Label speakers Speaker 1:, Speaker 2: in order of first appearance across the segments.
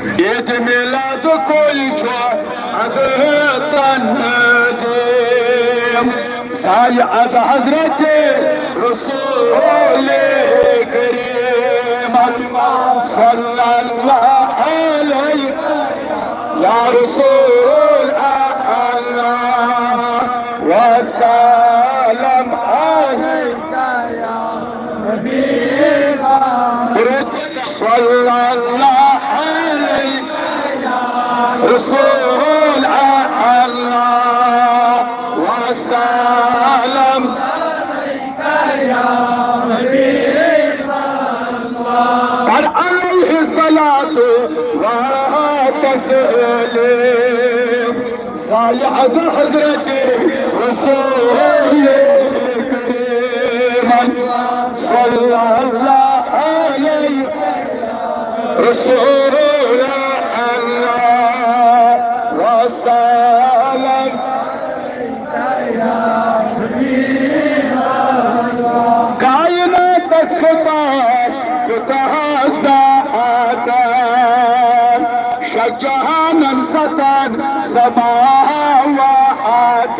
Speaker 1: ईद मिलाद कोई छो अज़तन साय अज़ हज़रत रसूल करीम सल्लल्लाहु अलैहि या रसूल अल्लाह वसल्लम अलैका या नबी सल्लल्लाहु अलैहि रसूल अल्लाह वसल्लम अलैका या नबी अल्लाह और अलैहि सलातु व तस्लीम साय अज़ हज़रत रसूल करीम सल्लल्लाहु अलैहि रसूल अल्लाह वसल्लम कायनात अस्ख़ुदार जुदाज़ात शजहानन सतन समावात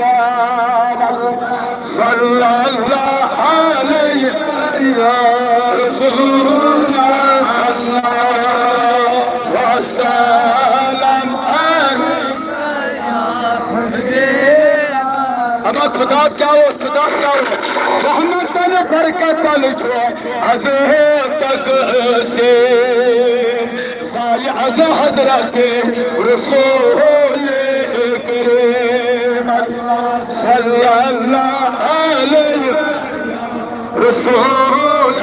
Speaker 1: सल्लल्लाहु अलैहि या रसूल खुदा क्या हो खुदा क्या हो रहमतन बरकतन छो अज़ तक से साय अज़ हज़रत रसूल करीम सल्लल्लाहु अलैहि रसूल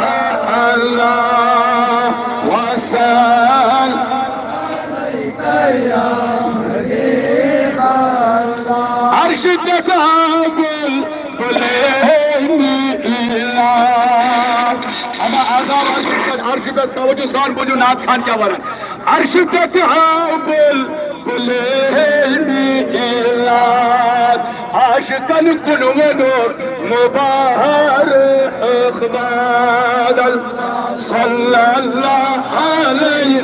Speaker 1: अल्लाह वसल्लम अलैका या हबीब अल्लाह अर्श अर्श पे तवज्जो सान बुझो नाथ खान क्या वाला अर्श पे बुल आशिकन कुन वनो मुबारक बादल सल्लल्लाहु अलैहि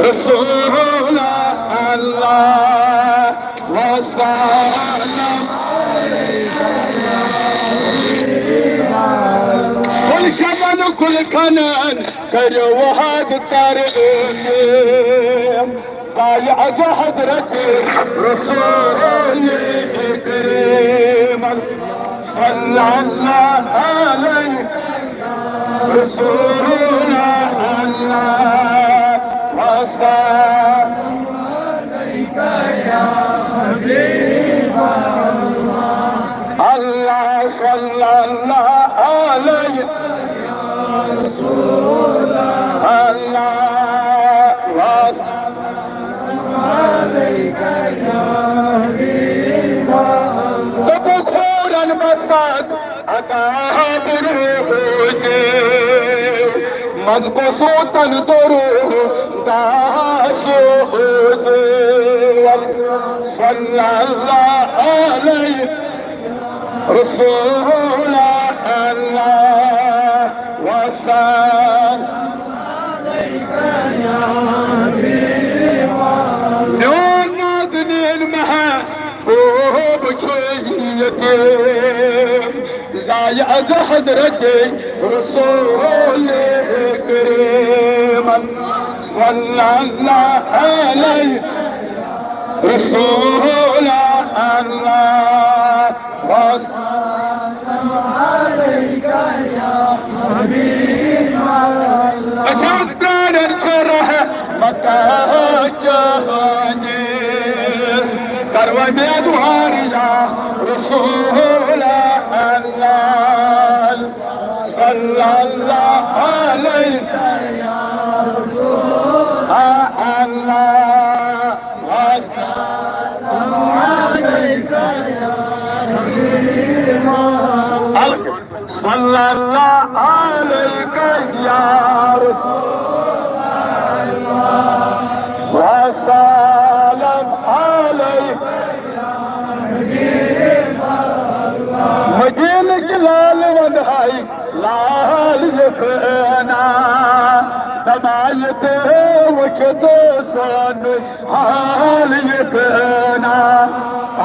Speaker 1: रसूल अल्लाह वसल्लम कुल शबन कुल खनन करो वहाद तर साय अज़ हज़रत रसूल करीम सल्लल्लाहु अलैहि रसूल अल्लाह वसल्लम अलैका या हबीब अल्लाह सल्लल्लाहु अलैहि या रसूल अल्लाह वसल्लम अलैका या हबीब अल्लाह तो खोरन बसत अता बुरुजे मज़को सोतन दरो दासो सल्लल्लाहु अलैहि रसूल अल्लाह वसल्लम अलैका या हबीब अल्लाह नाज़नीन महबूब छुयते साय अज़ हज़रत रसूल करीम सल्लल्लाहु अलैहि रसूल अल्लाह वसल्लम अलैका या हबीब अल्लाह अशरदार चरह मका जहानिस करवने दुआर या रसूल अल्लाह सल्लल्लाहु अलैका या रसूल अल्लाह वसल्लम अलैका या हबीब अल्लाह सल्लल्लाहु अलैका या रसूल अल्लाह वसल्लम अलैका या हबीब अल्लाह मदीन की लाल वंधाई लाल यखना दमायत वचद सन हाल यकना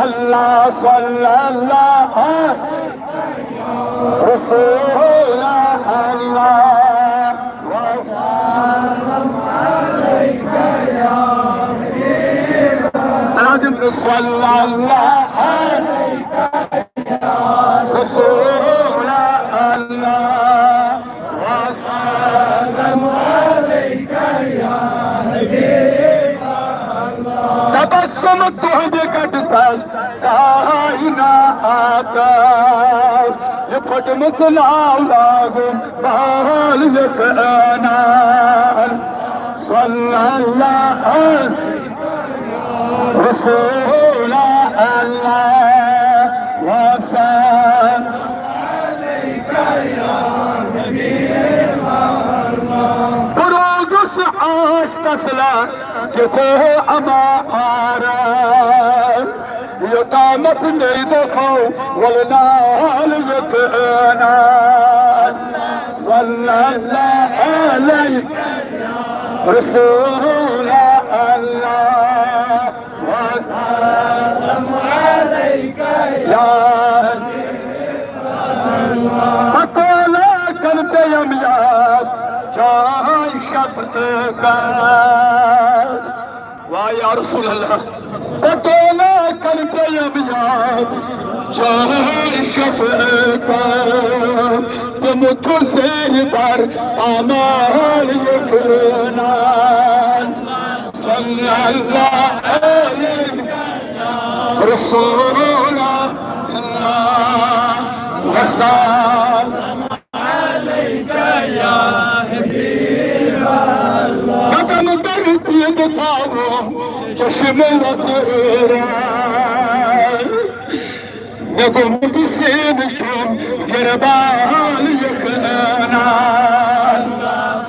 Speaker 1: अल्लाह सल्लल्लाहु रसूल अल्लाह वसल्लम अलैका या लाजिम सल्लल्लाहु अलैका या रसूल अल्लाह वसल्लम अलैका या हबीब अल्लाह तबस्सुम तुझे कट सल कायना आकाश ये फटमत लागुम बाल यकना सल्लल्लाहु अलैहि रसूल अल्लाह वसल्लम अलैका या हबीब अल्लाह फरोज़ आश तसला के थे अमारा ये कामत नहीं देखो वलनाल यकना सल्लल्लाहु अलैहि रसूल अल्लाह वसल्लम अलैका या अकोला करते हम याद चाय शफ़क़त वाह या रसूल अल्लाह अकेला करते हम याद चाय शफ़क़त तुम तुझसे पर अमाल यकना सल्लल्लाहु अलैहि रसूल अल्लाह वसल्लम अलैका या हबीब अल्लाह कदम करती बताओ चश्म वतरा नगुम बिसेन शुम गिरबाल यकना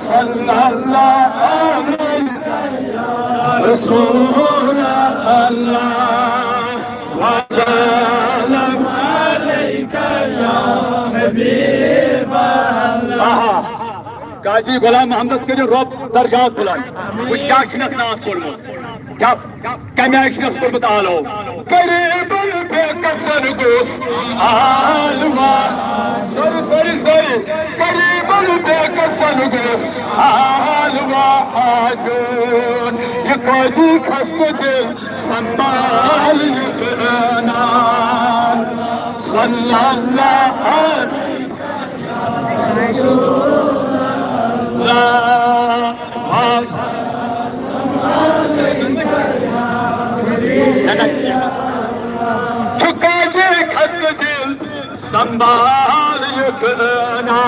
Speaker 1: सल्लल्लाहु अलैहि रसूल अल्लाह वसल्लम अलैका या हबीब अल्लाह गाजी गुलाम मोहम्मद के जो रब दरजात बुलान कुछ क्या शिनस नाम कोरमो क्या कम्या शिनस कोरमो तालो करीब पे कसर गोस आलवा सरी करीब पे कसर गोस आलवा आजून ये काजी खस्त दिल संभाल यकना सल्लल्लाहु अलैहि रसूल चुका जे खस्त दिल संभाल यकना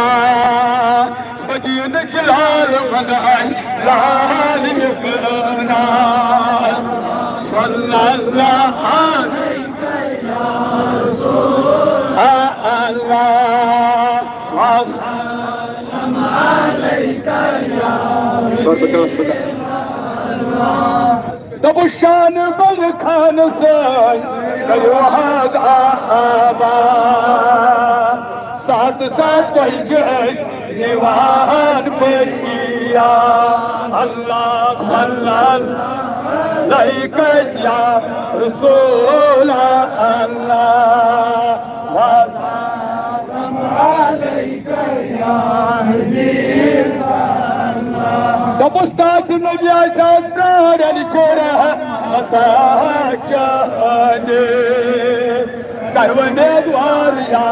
Speaker 1: बजीन जलाल मनाई लाल यकना सल्लल्लाहु अलैहि रसूल अल्लाह वसल्लम अलैका या दबुशान बल खान से कयोहाद आबा साथ साथ जैस दीवान पैया अल्लाह सल्लल्लाहु अलैहि या रसूल अल्लाह वसल्लम अलैका या हबीब दबुस्ताच नबी आसाद प्राण छोड़ा अताशाने करवने द्वार या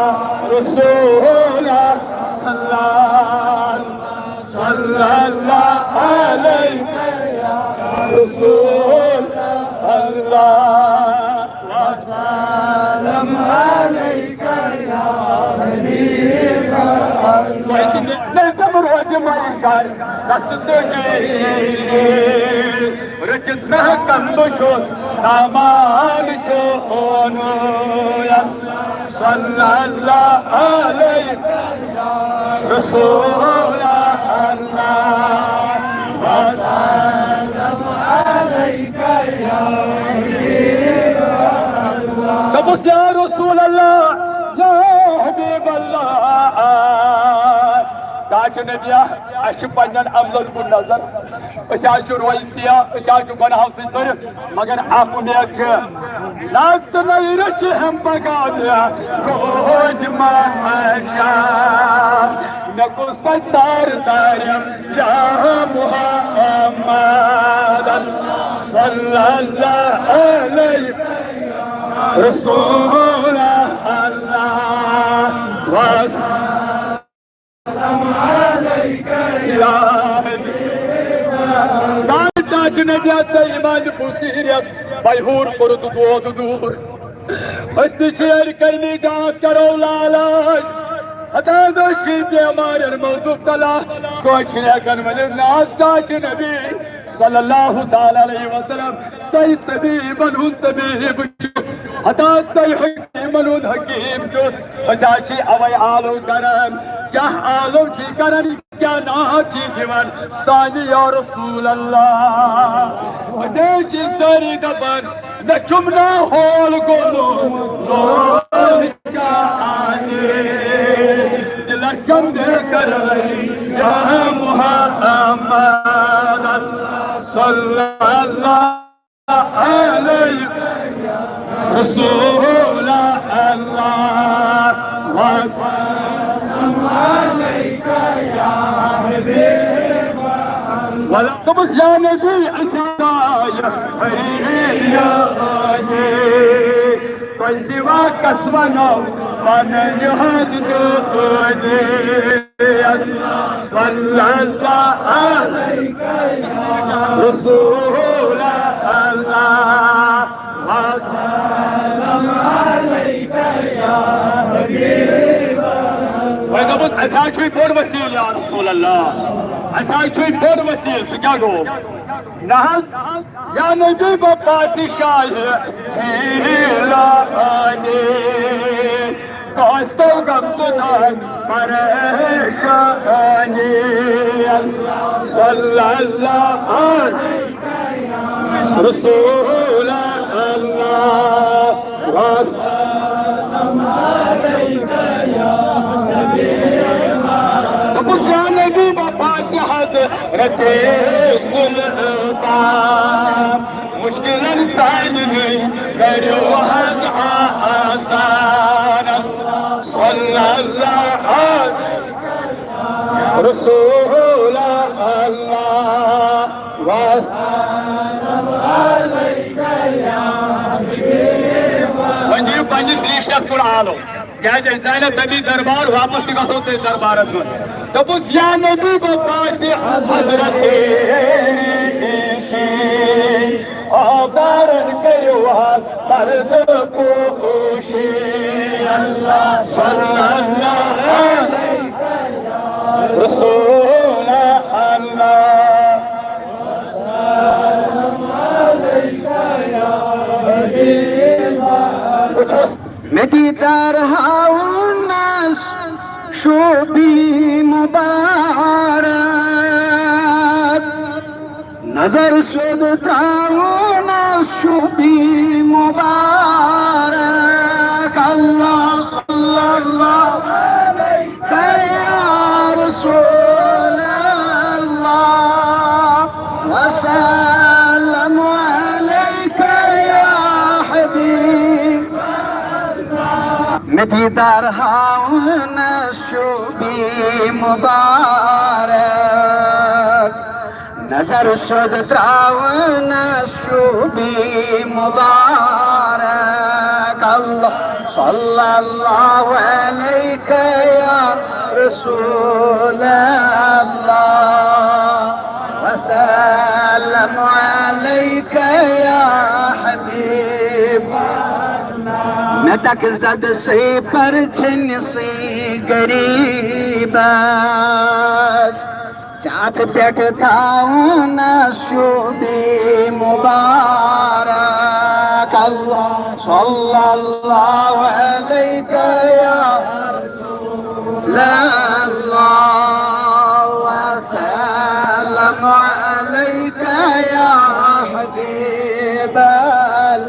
Speaker 1: रसूल अल्लाह सल्लल्लाहु अलैहि या रसूल अल्लाह वसल्लम अलैका या हबीब अल्लाह नज़म रोज माइशार दस्त रचित महकम बशोस नामान चोनो सल्लल्लाहु अलैहि रसूल अल्लाह वसल्लम अलैका या हबीब अल्लाह तबस या रसूल अल्लाह या हबीब अल्लाह काच नबिया अश पन्न अमल को नजर रोइसिया गुनाह सर मगर अख उम्मीद नच हम पका रोज मे कुछ तार तारम या मुहम्मद सल्लल्लाहु अलैहि रसूल अल्लाह वसल्लम अलैका या साइदाच नबिया ईमान पुसीरियस bayhur kurutu doğdudur. Astıçılar kayni dağıt karo lalaj. Hatta da şimdi amarır mevzuk tala. Koçine kanmanın nastaç nebi. Sallallahu ta'ala aleyhi ve sellem. Sayyid tabiban hun tabib çut. Hatta sayyid hakiman hun hakim çut. Hasaçı avay alu karam. Kah alu çi karan kya naçi divan. Sani ya Resulallah. Hasaçı sari daban. Neçumna hol golu. Lol çahane. Dilar çamde karay. Ya Muhammed. Sallallahu aleyhi Resul Allah ve sallam aleyke ya Habib Velakımız ya Nebi İsa'ya ya Ali Kaysiva kasvana bana nihaz duni Sallallahu aleyke ya Resul Allah ve sallam aleyke ya Habib Velakımız Esâ-i Bor Vesil ya Resulallah Esâ-i Bor Vesil şu kya go Nahal ya Nebi Babbasi Şahı Cilani Kasto gamtudan pareshani Sallallahu aleyke ya Resul Allah ve sallam aleyke ya Habib Tapus ya Nebi Babbasi Hazreti Sultan Müşkilen saydını Veriyor asan Sallallahu aleyke ya Resul Allah ve sallam aleyke ya Habib Vanjiv panjis rishas kur alo Jai Zainab Nabi darbar वापस निकासो ते दरबार में तबुस या नबी बपास हजरत आदरन कयो मर्द को खुशी अल्लाह सल्लल्लाहु अलैहि रसूल अल्लाह सल्लल्लाहु अलैहि या हबीब Meti tarhaunas şubi mübarek Nazar şudu taunas şubi mübarek Allah sallallahu aleyke ya Resulallah ve sellamu aleyke ya Habib Meti darhauna şubi mübarek Nazar şud trauna şubi mübarek Allah sallallahu aleyke ya Resulallah ve sellamu aleyke ya Habib Medak zad se parçin se garibas Saat pet thauna şubi mübarek Allah sallallahu aleyke ya Resulallah ve sallam aleyke ya Habibal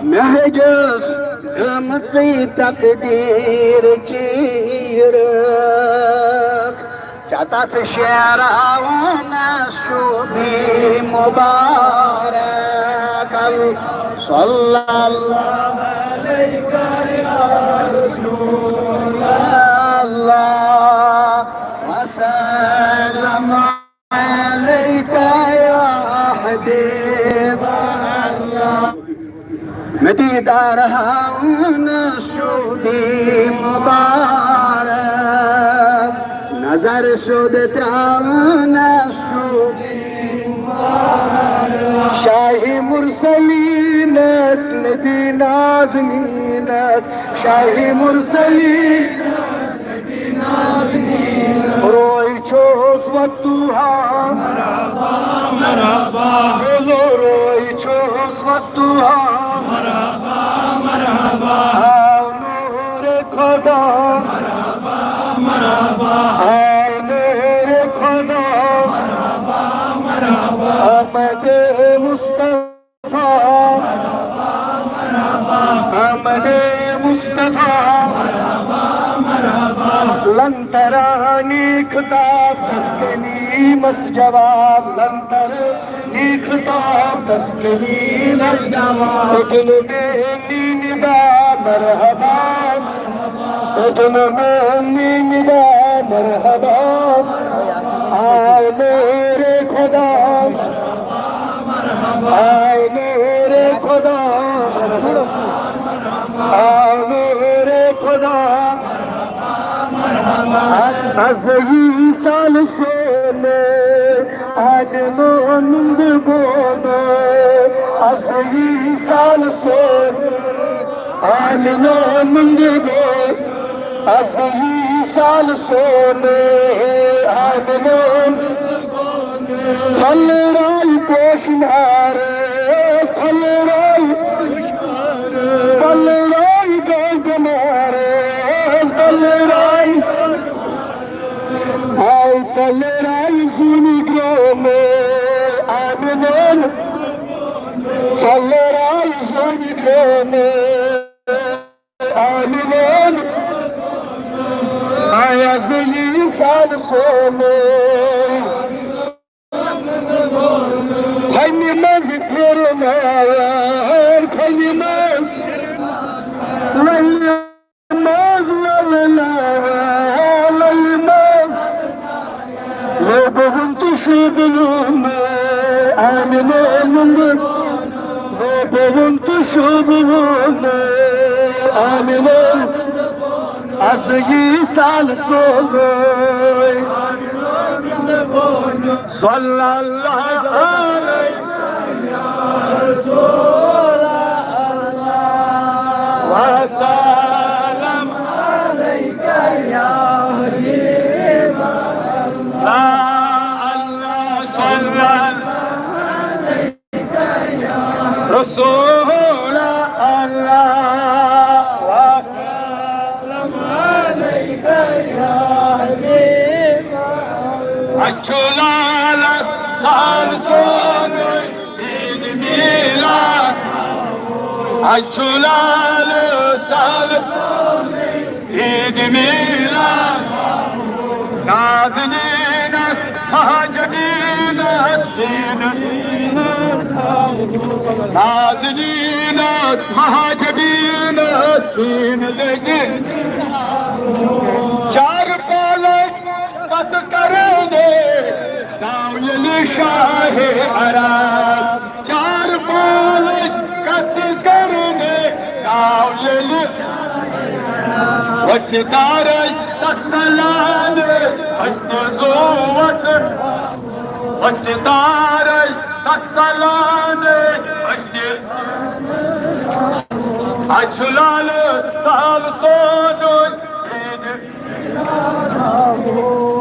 Speaker 1: Mehcuz Ömtsi takdir çiyrek
Speaker 2: चतत शेरावन Shubhi मुबारक सल्लल्लाहु अलैका या रसूलल्लाह वसल्लम अलैका या हबीबल्लाह मदीदारहावन शुभी मुबारक नजर शुद त्रावन शुभी मुबारक शाही मुरसलीन नबी नाज़नीनस शाही मुरसलीन नबी नाज़नीनस रोई छोस वक्तुहा मरहबा मरहबा रोई छोस वक्तुहा मरहबा मरहबा नूर खुदा मरहबा मरहबा नूर खुदा मरहबा मरहबा अहमद मुस्तफा मरहबा मरहबा अहमद मुस्तफा मरहबा मरहबा लन तरानी खिताब तस्कनी मस जवाब लन तरानी खिताब तस्कनी मस जवाब उठन में निदा मरहबा उठन में निदा मरहबा आए मेरे खुदा आए मेरे खुदा आए मेरे खुदा अज़ही साल सोने आदनो नंद गोने अज़ही साल सोने आदनो नंद गोने अज़ही साल सोने आदनो फल राई पोशनारे फल राई गमारे फल राई आई चल राई सुनी ग्रोमे आमिनन चल राई सुनी ग्रोमे आमिनन आया ज़ली साल सोने खनी मज फिर नार खनी मज लई मज लई मज लोगों तो शुभम आमिन लोगों तो शुभम आमिन अज़गी साल सोने सल्लल्लाहु अलैहि या रसूल अल्लाह वसल्लम अलैका या हबीब अल्लाह सल्लल्लाहु अलैका या रसूल अल्लाह वसल्लम अलैका या हबीब Açılalas sal sonu İdmila Açılalas sal sonu İdmila Nazininas hacedinas Nazininas hacedinas sinedin Çar palak kat karne Savyeli Şah-ı Arab Çar palak kat karne Savyeli Ve tassalane Husn-ı zuvat Ve tassalane Husn-ı Açılalı sal sonun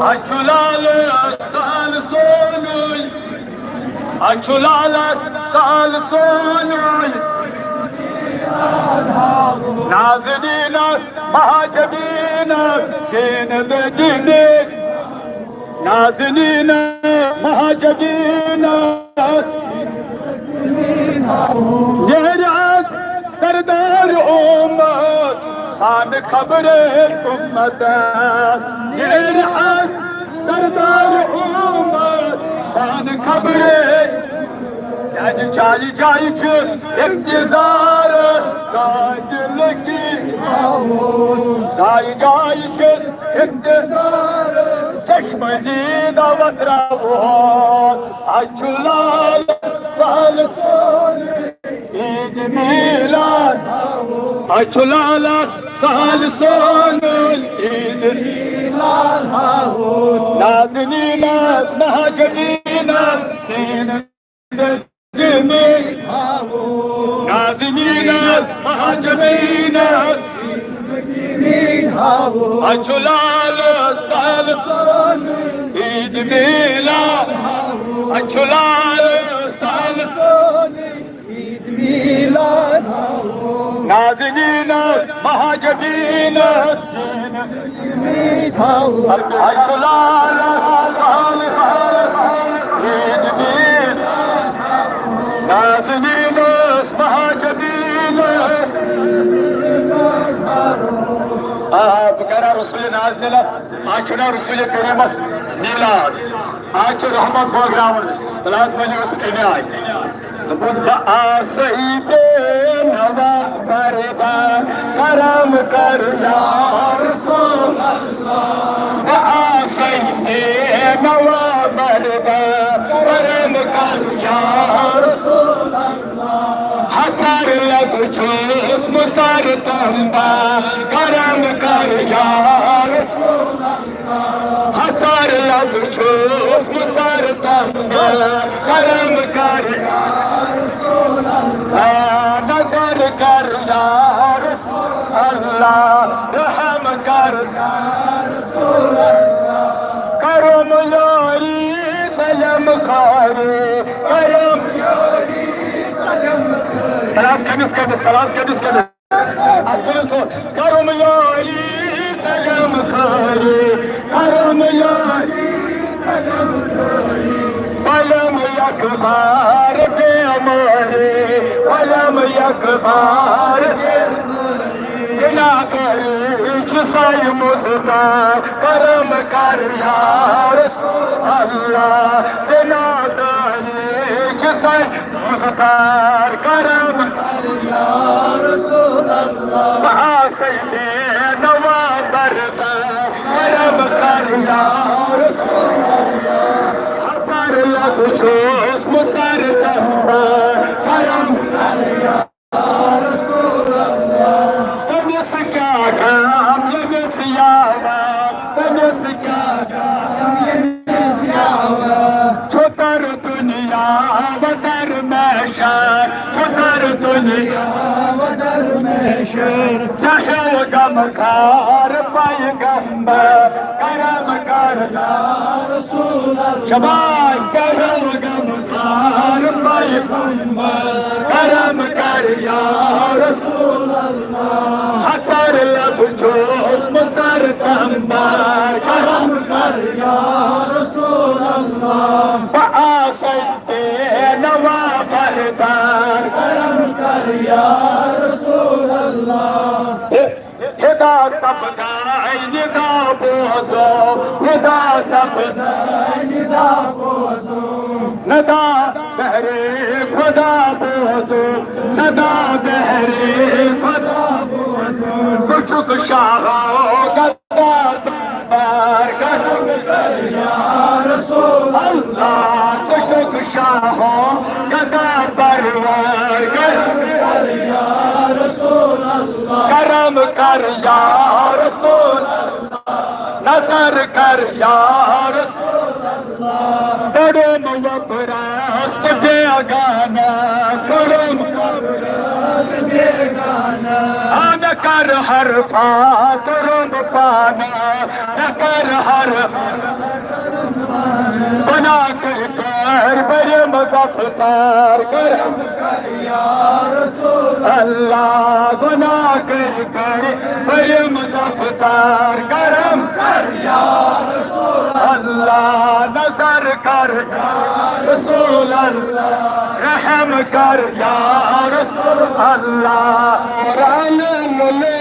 Speaker 2: Açılalı sal sonun Açılalı sal sonun Nazininas mahacebinas Sinededinin Nazininas mahacebinas Zehraz serdar ummat Khan khabre ummatas Zehraz
Speaker 1: सरदार उमर पान खबरे आज चाली जाई इंतजार दिल की जाई जाई इंतजार चश्मनी दावत रावो अचुलाल साल ईद मिलाद अचुलाल साल सोन ईद मिलाद नाज़नीनास महजनीनास सीन नाज़नीनास महजनीनास अचुलाल साल सोन ईद मिलाद अचुलाल साल सोन ईद मिलाद नाज़नीनास महजनीनास अचुलाल साल ईद मिलाद नाज़नीनास महजनीनास बकरा रसूल नाज़नीनास आचुना रसूल करीमस मिलाद आज रहमत प्रोग्राम तलाश बनी उस इनाय आसईदे नवा करदा करम कर या रसूल अल्लाह आसईदे नवा करदा करम कर या रसूल अल्लाह हसर लग चूस मुसर तंबा करम कर या रसूल अल्लाह हसर लग चूस मुसर तंबा करम कर नजर कर या रसूल अल्लाह रहम कर या रसूल अल्लाह करम यारी सलम खारी करम यारी सलम खारी तलाश कदिस करम यारी सलम खारी करम यारी सलम खारी पलम यकबार के हमारे पलम यकबार बिना करे साई मुस्ता करम कर या रसूल अल्लाह बिना करे साई मुस्ता करम कर या रसूल अल्लाह आसईदे नवा बरदा करम कर या रसूल अल्लाह लग चूस मुसर तंबा करम कर या रसूल अल्लाह तमिस क्या काम ये मिसियावा तमिस क्या काम ये मिसियावा छोतर दुनिया वदर महशर छोतर दुनिया वदर महशर चाहे गम खार पैगंबर करम कर या रसूल अल्लाह शबाश करम गम खार पैगंबर करम कर या रसूल अल्लाह हसर लब चूस मुसर तंबा करम कर या रसूल अल्लाह आसईदे नवा बरदार करम कर या रसूल अल्लाह हिदा सबका निदा बोझो हिदा सबका निदा बोझो नदा बहरे खुदा बोझो सदा बहरे खुदा बोझो सुचुक शाह गदा बार करम कर या रसूल अल्लाह सुचुक शाह गदा परवार करम कर या रसूल अल्लाह करम कर या रसूल अल्लाह नजर कर या रसूल अल्लाह डरम वपरास्त बेगाना करम बेगाना न कर हर फातरम पाना न कर हर बना कर बरम गफ्तार करम कर या रसूल अल्लाह बना कर बरम गफ्तार करम कर या रसूल अल्लाह नजर कर या रसूल अल्लाह रहम कर या रसूल अल्लाह कुरान मुल्ला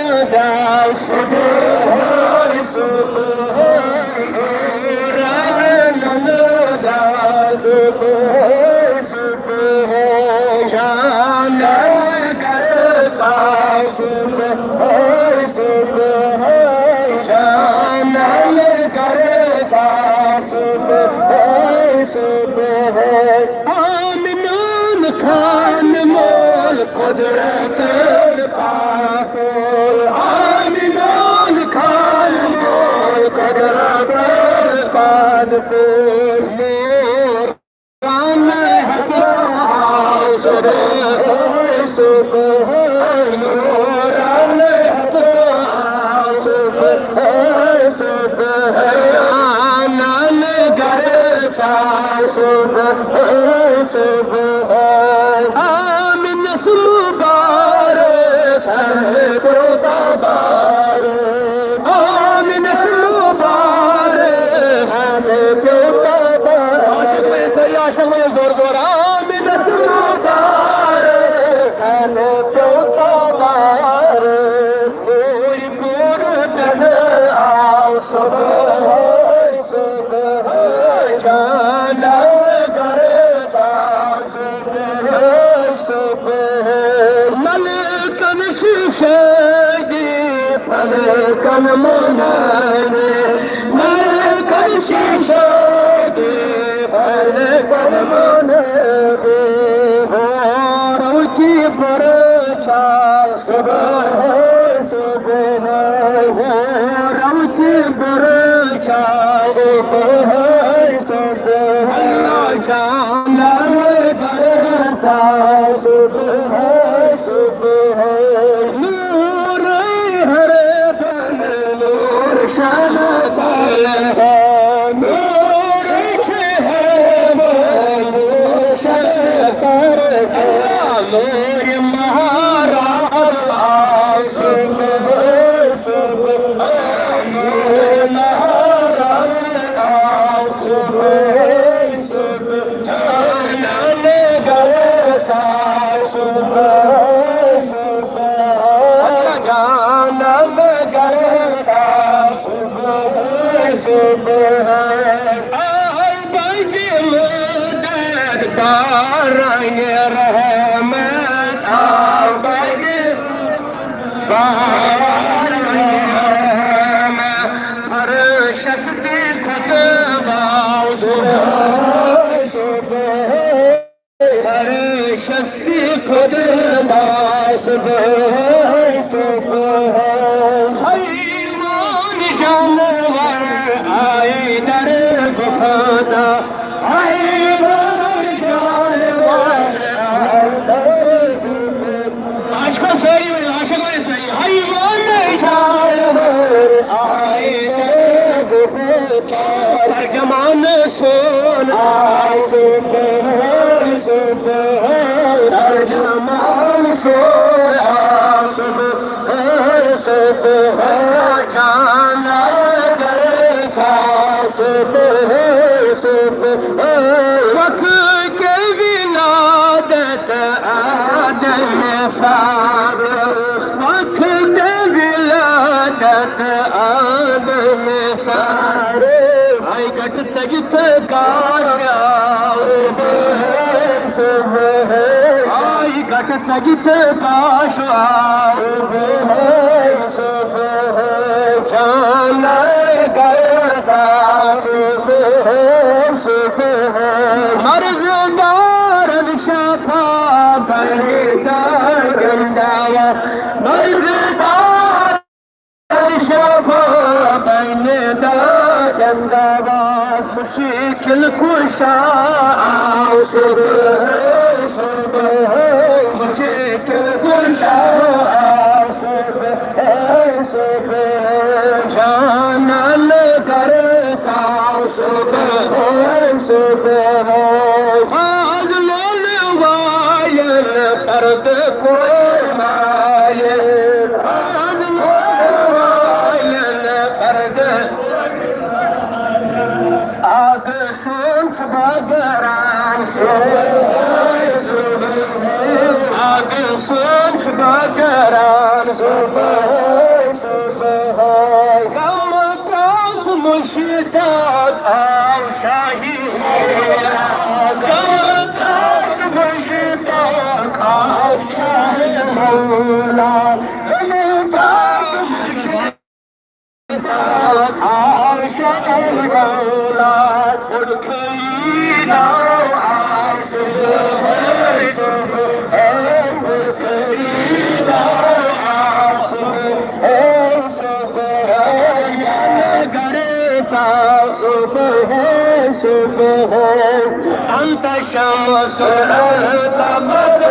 Speaker 2: شمس القمر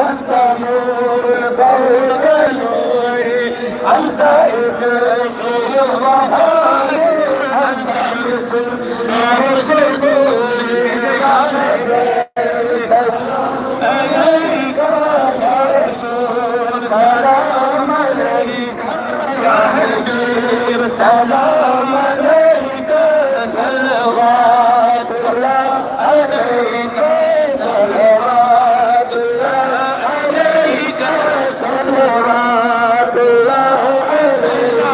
Speaker 2: أنت نور فوق نور أنت إبليس البحر أنت مثل عليك يا رسول سلام عليك يا حبيب سلام عليك صلوات الله عليك صلوات الله عليك صلوات الله عليك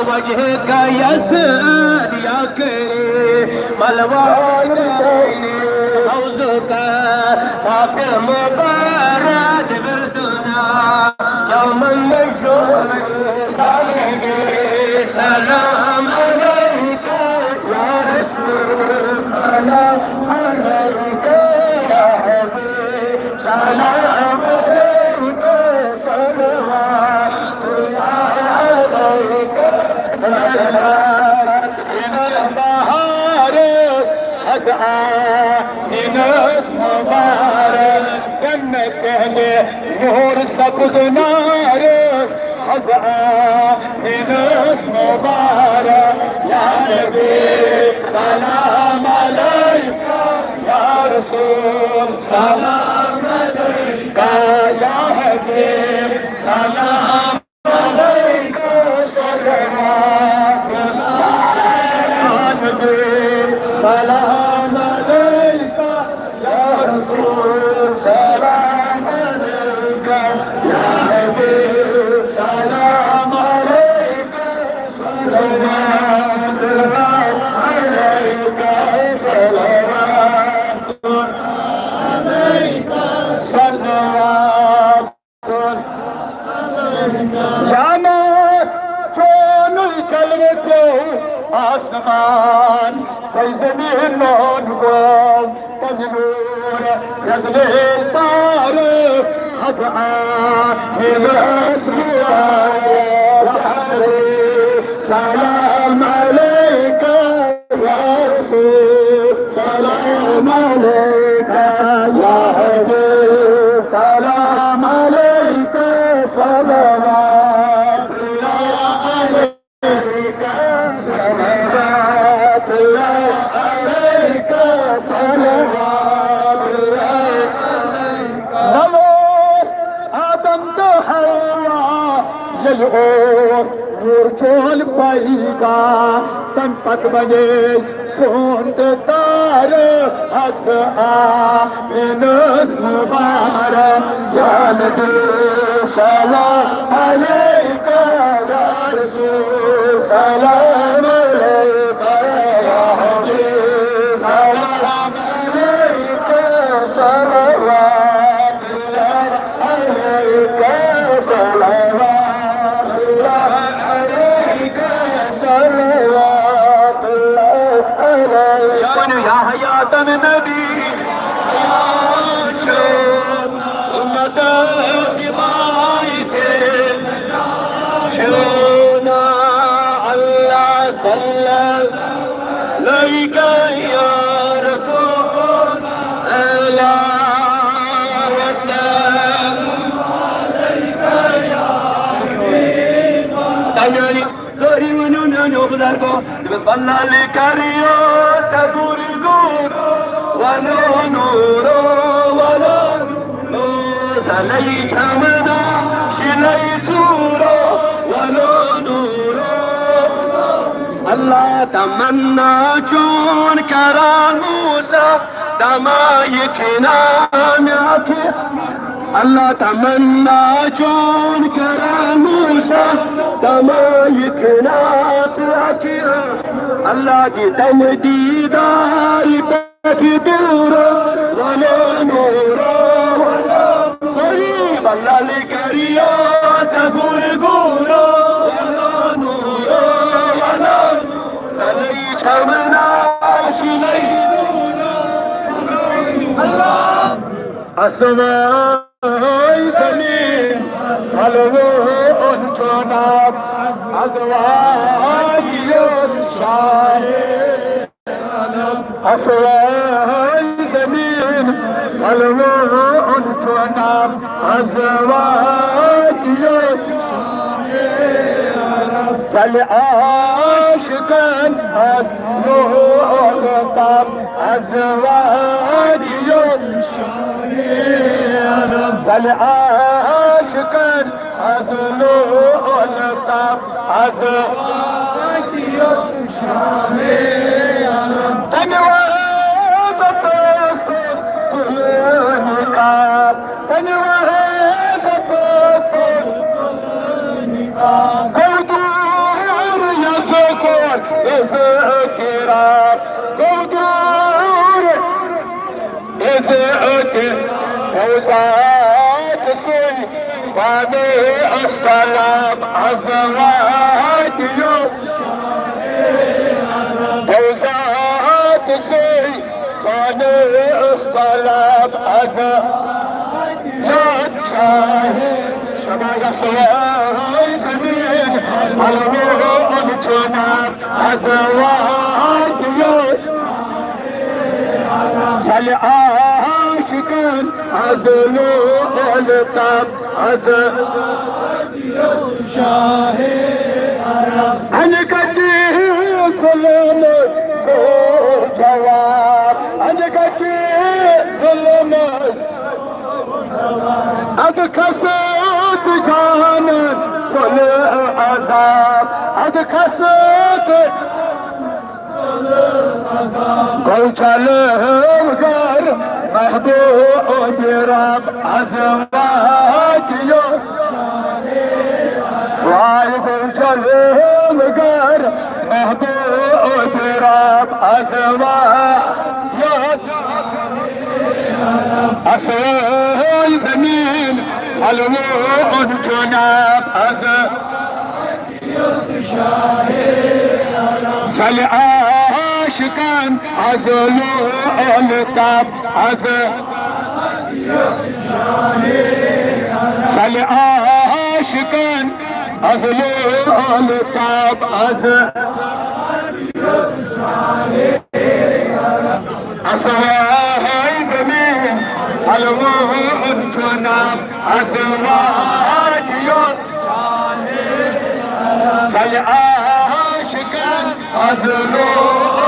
Speaker 2: وجهك يسعد يا كريم الوالدين حوزك صافي مبارك بردنا يوم النشور عليك سلام عليك يا رسول سلام عليك يا حبيب سلام عليك صلوات الله عليك صلوات المهارس ناس مبارك سنك نور سبز نارس ناس مبارك يا نبي سلام عليك يا رسول سلام عليك يا حبيب سلام عليك صلوات الله يا نبي سلام عليك يا رسول سلام عليك يا حبيب سلام عليك صلوات الله عليك صلوات عليك صلوات يا موت كون جلوته آسمان في زمين نور تنور نزل الطارق خزعان سلام عليك يا رسول سلام عليك يا حبيب سلام عليك صلوات الله عليك صلوات الله عليك صلوات الله عليك نموس آدم حواء يلعوس نور بايقا تنفق بني سنت دار من اسم بارا يا نبي سلام عليك يا رسول سلام عليك يا حبيب سلام عليك صلوات الله عليك صلوات الله عليك صلوات الله عليك يا حياة النبي يا شوق أمة سباي سيد شونا الله صلى عليك يا رسول الله وسلم عليك يا حبيب تاني زوري ونونو بدركو بفضل لكريو تدور دور ولو نورو ولو نور سلي شمنا شلي تورو ولو نورو الله تمنى جون كرام موسى دما يكنا معك الله تمنى جون كرام موسى دما يكنا معك الله دي تمديدار تكبير ولا نور ولا صليب الله لكريا تقول قورا ولا نور ولا سلي شمنا شلي الله السماء سمين قلبه انتناب أزواج ينشاهد أسواج almun çonam azvat yok Sal aşkın azluğundan azvat yok Sal aşkın azluğundan azvat yok Tani vahab pastor kulnika Tani vahab pastor kulnika Kavdur yazıkor yazıkira Kavdur yazıkir Fevzat suy Fani astalam azvat yok Fevzat suy Fani astalam azvat şahid Şabaya suy zemin Almun çonam azvat yok Sal aşkın azlu oltam azvat yok şahid Hani kaçı zulüm ko cevap Hani kaçı zulüm Az kasıt canın sonu azap Az kasıt Koçalım gar Mahbub Rab azvat yok Vay koçalım gar Mahbub Rab azvat yok Asıl zemin Halvun çonam azvat yok Sal aşkın azlu oltam azvat yok Sal aşkın azlu oltam azvat yok Asvay zemin halvun çonam azvat yok Sal aşkın azlu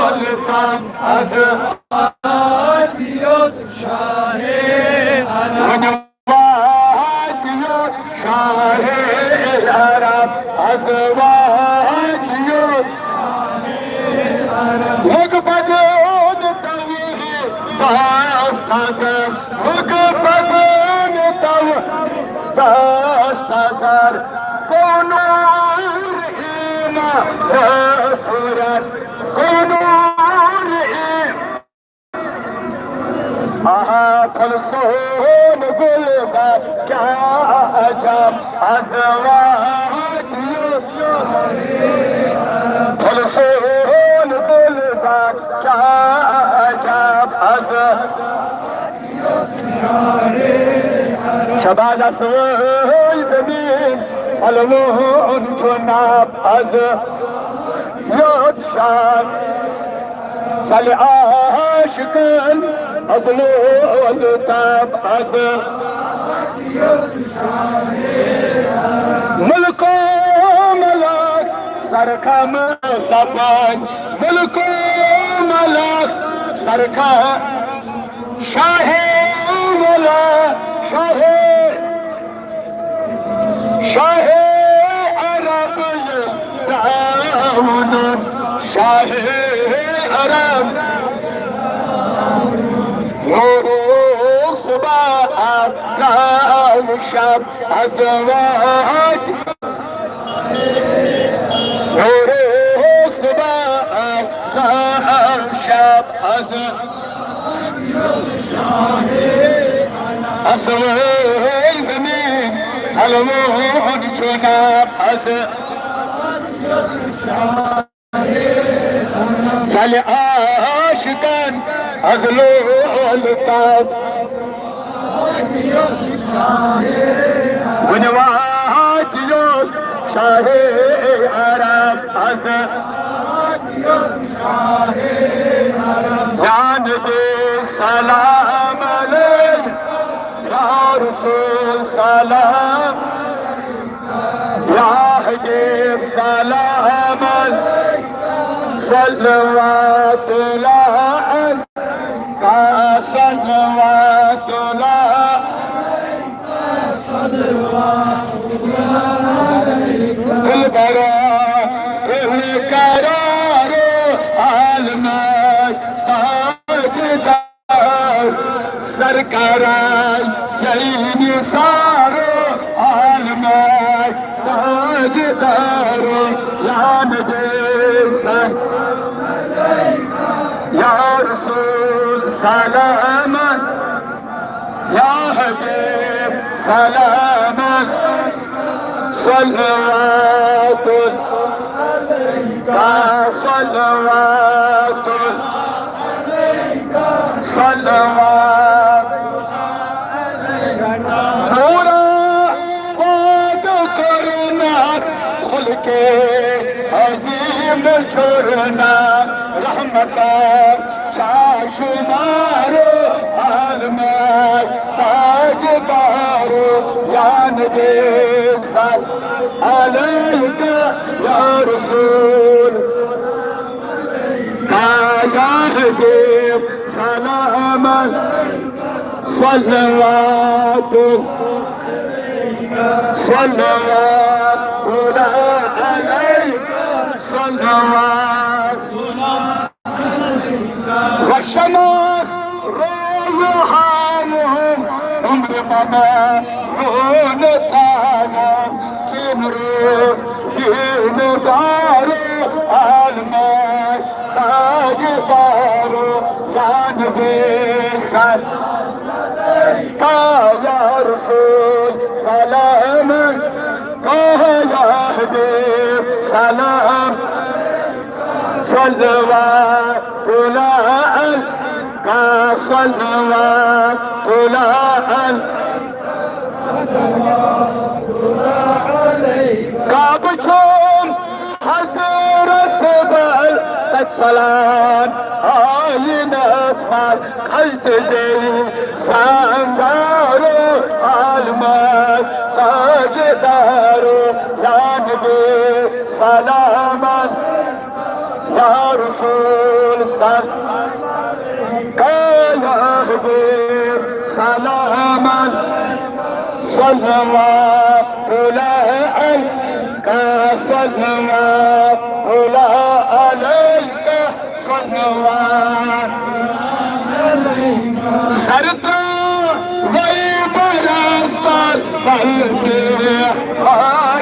Speaker 2: oltam azvat yok şahid Azvat yok şahid Arap azvat yok Mukbazın tavhi tastazar Mukbazın tavhi tastazar Konur ima surat Konur aha kulsun gulzar Kya acab azvat yok Kulsun gulzar Kya acab azvat Şabaya suy zemin Halvun çonam azvat yok Sal aşkın azlu oltam azvat yok Mulku malak sarkam sapan Mulku malak sarkam Şahid mola şahid Şahid Arab'yı Davunun Şahid Arab Nuruk subah kavşam azvat Nuruk subah kavşam azvat Asvay zemin halvun çonam azvat Sal aşkın azlu oltam Günvat yok şahid Arap azvat yok şahid Arap Yani de salam aleyh
Speaker 1: रसूल सलाम या हबीब सलाम सल्लल्लाहु अलैका दिल बरा दिल करारो आलम ताजदार सरकार सैन सारो आलम ताजदार यान देसन या रसूल सलाम या हबीब सलाम सल्लल्लाहु अलैका सल्लल्लाहु पूरा बात करना खुल के अजीम छोड़ना रहमत चाशुमारो आलम ताजदारो यान बेसन अलैका या रसूल या हबीब सलाम सल्लल्लाहु अलैका सल्लल्लाहु वशमस रोहानुम उम्र ममा रोन तानम किमरोस दिन दारो आलम ताजदारो यान बेसन का या रसूल सलाम या हबीब सलाम सल्लल्लाहु अलैका सल्लल्लाहु अलैका बचों हज़रत बल तत्सलाम आइन अस्माल खल्त दे संगारो आलम ताजदारो यान बे सलाम या रसूल सल्लल्लाहु सलाम सल्लल्लाहु अलैका सल्लल्लाहु अलैका सल्लल्लाहु सरता वही बरस्तर बल्कि और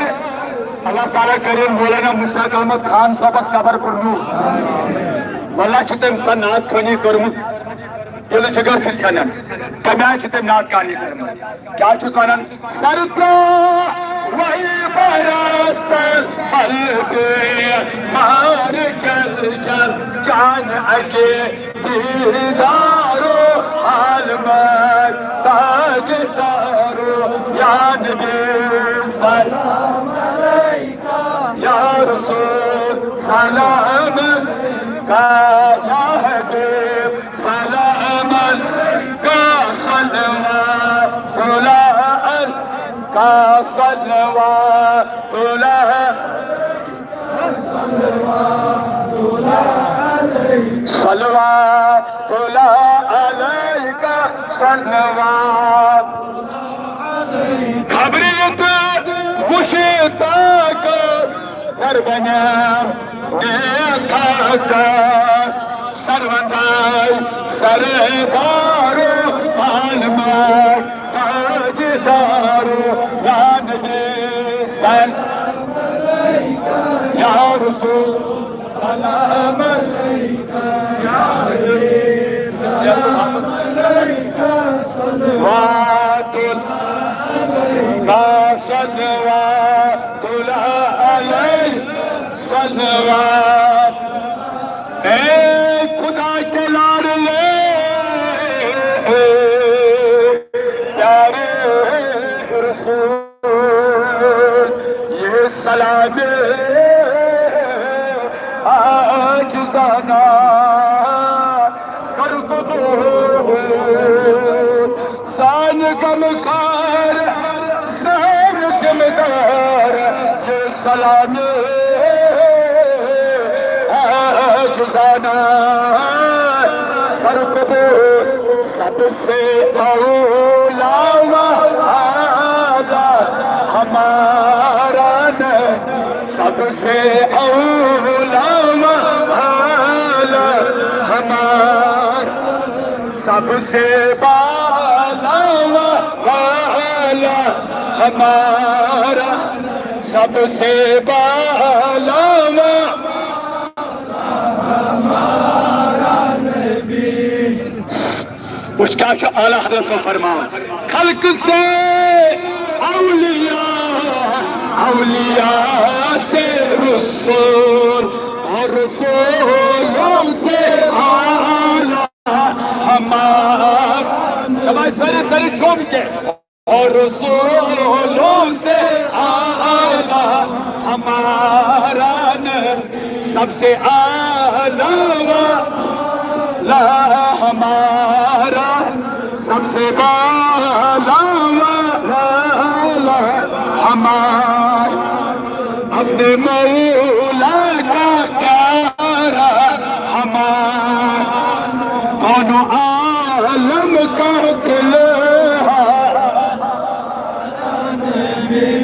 Speaker 1: अल्लाह ताला करीम बोले ना मुश्ताक अहमद खान सबस खबर करनू वल्लाह चितम सनात खनी करमुत दिल जिगर छ छनन कम्या चितम नात कानी करमुत क्या छु वनन सरता वही बरस्तर बल्कि मार चल चल जान अगे दीदारो आलम ताजदारो यान बेसन या रसूल सलाम का या हबीब सलाम का सल्लल्लाहु अलैका सल्लल्लाहु अलैका सल्लल्लाहु खबरियत मुश्ताकस सरबनाम नेकाकस सरवंदाई सरदारो आलम ताजदारो यान बेसन या रसूल सलाम अलैका या हबीब सलाम अलैका सल्लल्लाहु अलैका सल्लल्लाहु अलैहि खुदा के लाडले प्यारे रसूल ये सलाम आज जाना कर को
Speaker 2: इंसान गमखार सहर जिम्मेदार ये सलामी जुजाना पर कबूल सबसे औला हमारा न सबसे औला हमारा सबसे बाला वाला हमारा सबसे बाला उसका आला हज़रत से फरमान खल्क से औलिया औलिया से रसूल और रसूलों से आला हमारा सारे सारे ठोम के और रसूलों से आला हमारा न सबसे आला ला हमारा सबसे बाला हमारा अपने मौला का प्यारा हमारा कौन आलम का किला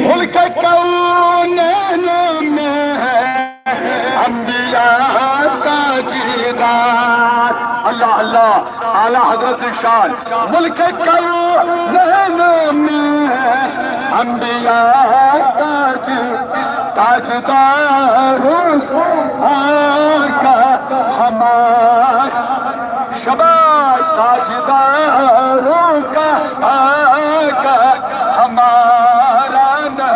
Speaker 2: मुल्क कौनैन में है अंबिया का जीदार अल्लाह अल्लाह आला हज़रत से शान मुल्क कौनैन में है अंबिया का ताजदार का हमारा शबाश ताजदारों का आका हमारा न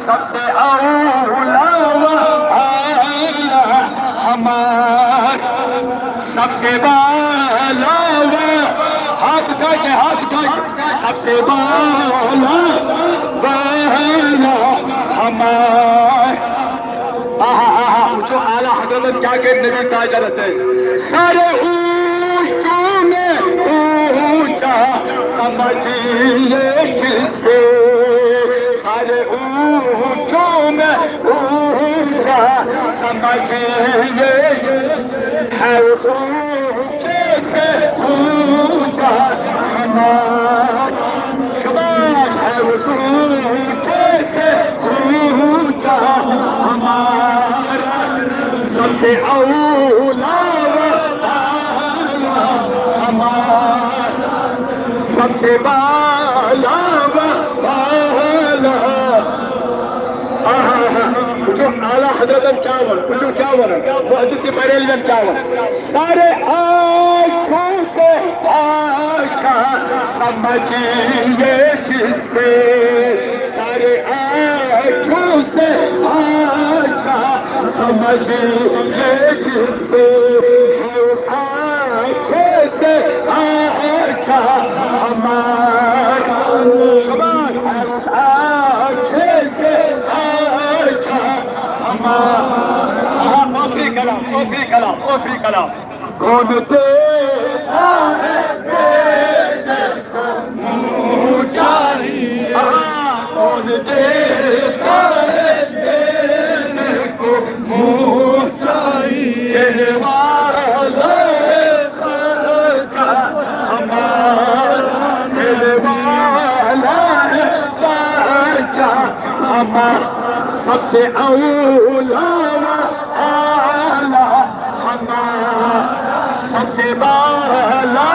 Speaker 2: सबसे औला हमारा सबसे बाला हाथ उठा के सबसे बाला हमारा जो आला हज़रत क्या के नबी ताजदार रस्ते सारे ऊंचों में ऊंचा समझिए किसे सारे ऊंचों में ऊंचा समझिए है उस ऊंचे से ऊंचा हमारा शबाश है उस ऊंचे से ऊंचा हमारा सबसे औला सबसे बाला जो आला हज़रत चावल कुछ चावल वो हदीस बरेल में चावल सारे आँखों से आँखा समझिए जिससे सारे आँखों से आँखा समझिए जिससे उस आँखे से आँखा हमारा उस आँखे से आँखा हमारा ओफी कलाम कौन देता है देने को मुँह चाहिए कौन देता है देने को मुँह चाहिए वाला सच्चा हमारा वाला सच्चा हमारा सबसे औला आला हमारा सबसे बाला